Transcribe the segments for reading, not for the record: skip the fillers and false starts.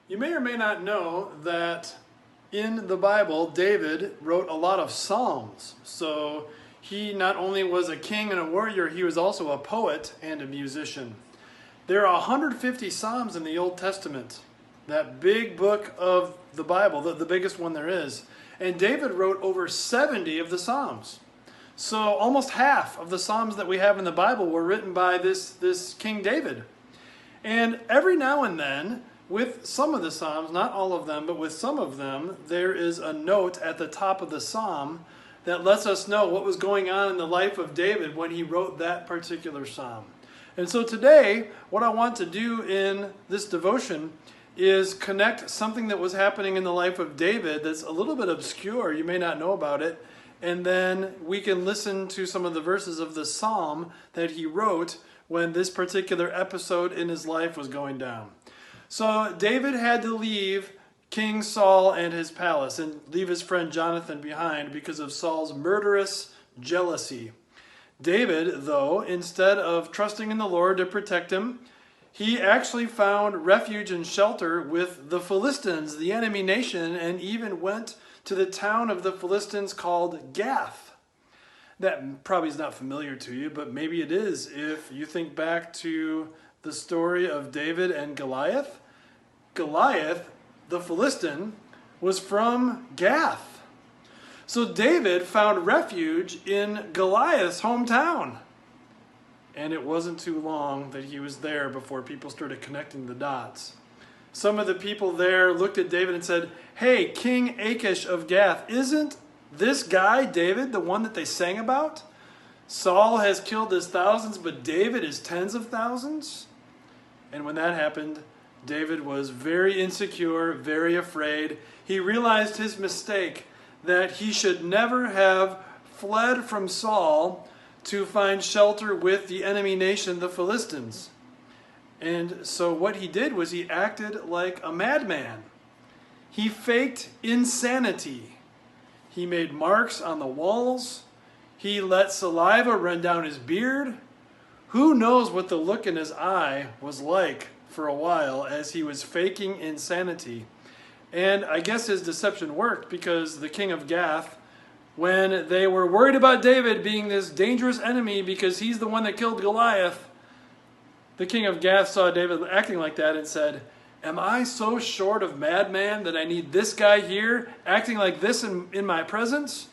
You may or may not know that in the Bible, David wrote a lot of psalms. So he not only was a king and a warrior, he was also a poet and a musician. There are 150 psalms in the Old Testament, that big book of the Bible, the biggest one there is. And David wrote over 70 of the psalms. So almost half of the psalms that we have in the Bible were written by this King David. And every now and then, with some of the psalms, not all of them, but with some of them, there is a note at the top of the psalm that lets us know what was going on in the life of David when he wrote that particular psalm. And so today, what I want to do in this devotion is connect something that was happening in the life of David that's a little bit obscure, you may not know about it, and then we can listen to some of the verses of the psalm that he wrote when this particular episode in his life was going down. So David had to leave King Saul and his palace and leave his friend Jonathan behind because of Saul's murderous jealousy. David, though, instead of trusting in the Lord to protect him, he actually found refuge and shelter with the Philistines, the enemy nation, and even went to the town of the Philistines called Gath. That probably is not familiar to you, but maybe it is if you think back to the story of David and Goliath. Goliath, the Philistine, was from Gath. So David found refuge in Goliath's hometown. And it wasn't too long that he was there before people started connecting the dots. Some of the people there looked at David and said, "Hey, King Achish of Gath, isn't this guy, David, the one that they sang about? Saul has killed his thousands, but David is tens of thousands." And when that happened, David was very insecure, very afraid. He realized his mistake, that he should never have fled from Saul to find shelter with the enemy nation, the Philistines. And so what he did was he acted like a madman. He faked insanity. He made marks on the walls. He let saliva run down his beard. Who knows what the look in his eye was like for a while as he was faking insanity. And I guess his deception worked because the king of Gath, when they were worried about David being this dangerous enemy because he's the one that killed Goliath, the king of Gath saw David acting like that and said, "Am I so short of madman that I need this guy here acting like this in my presence?"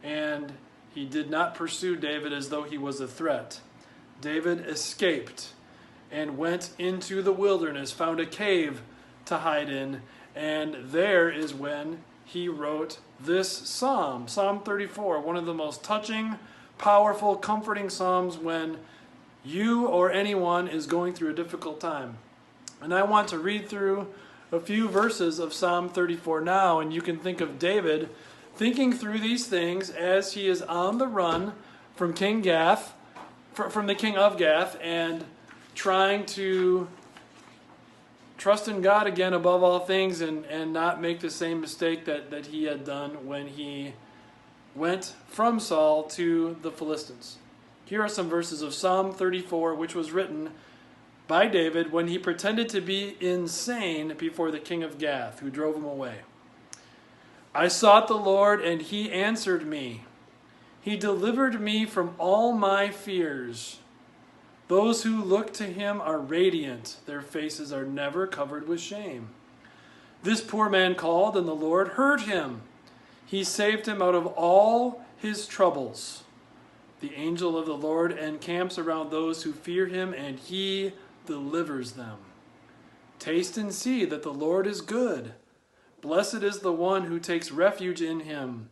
And he did not pursue David as though he was a threat. David escaped and went into the wilderness, found a cave to hide in, and there is when he wrote this psalm, Psalm 34, one of the most touching, powerful, comforting psalms when you or anyone is going through a difficult time. And I want to read through a few verses of Psalm 34 now, and you can think of David thinking through these things as he is on the run from King Gath, from the king of Gath, and trying to trust in God again above all things and not make the same mistake that he had done when he went from Saul to the Philistines. Here are some verses of Psalm 34, which was written by David when he pretended to be insane before the king of Gath, who drove him away. "I sought the Lord, and he answered me. He delivered me from all my fears. Those who look to him are radiant. Their faces are never covered with shame. This poor man called, and the Lord heard him. He saved him out of all his troubles. The angel of the Lord encamps around those who fear him, and he delivers them. Taste and see that the Lord is good. Blessed is the one who takes refuge in him.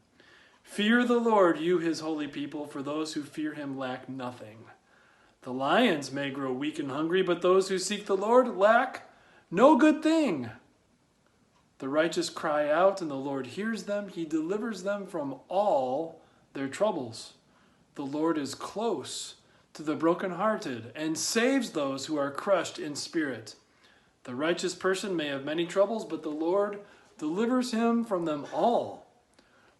Fear the Lord, you his holy people, for those who fear him lack nothing. The lions may grow weak and hungry, but those who seek the Lord lack no good thing. The righteous cry out, and the Lord hears them. He delivers them from all their troubles. The Lord is close to the brokenhearted and saves those who are crushed in spirit. The righteous person may have many troubles, but the Lord delivers him from them all.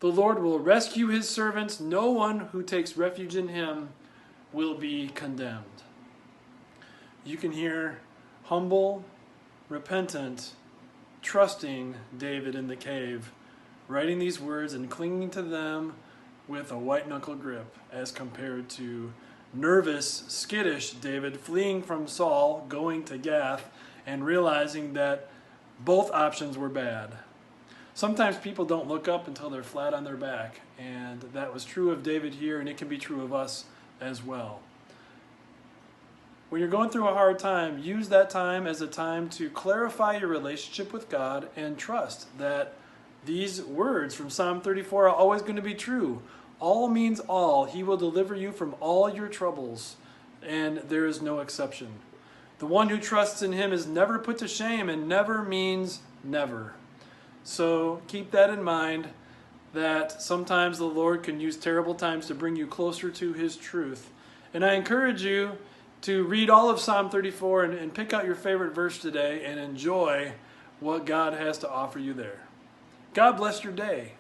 The Lord will rescue his servants. No one who takes refuge in him will be condemned." You can hear humble, repentant trusting David in the cave, writing these words and clinging to them with a white-knuckle grip, as compared to nervous, skittish David fleeing from Saul, going to Gath, and realizing that both options were bad. Sometimes people don't look up until they're flat on their back, and that was true of David here, and it can be true of us as well. When you're going through a hard time, use that time as a time to clarify your relationship with God and trust that these words from Psalm 34 are always going to be true. All means all. He will deliver you from all your troubles, and there is no exception. The one who trusts in him is never put to shame, and never means never. So keep that in mind, that sometimes the Lord can use terrible times to bring you closer to his truth. And I encourage you to read all of Psalm 34 and pick out your favorite verse today and enjoy what God has to offer you there. God bless your day.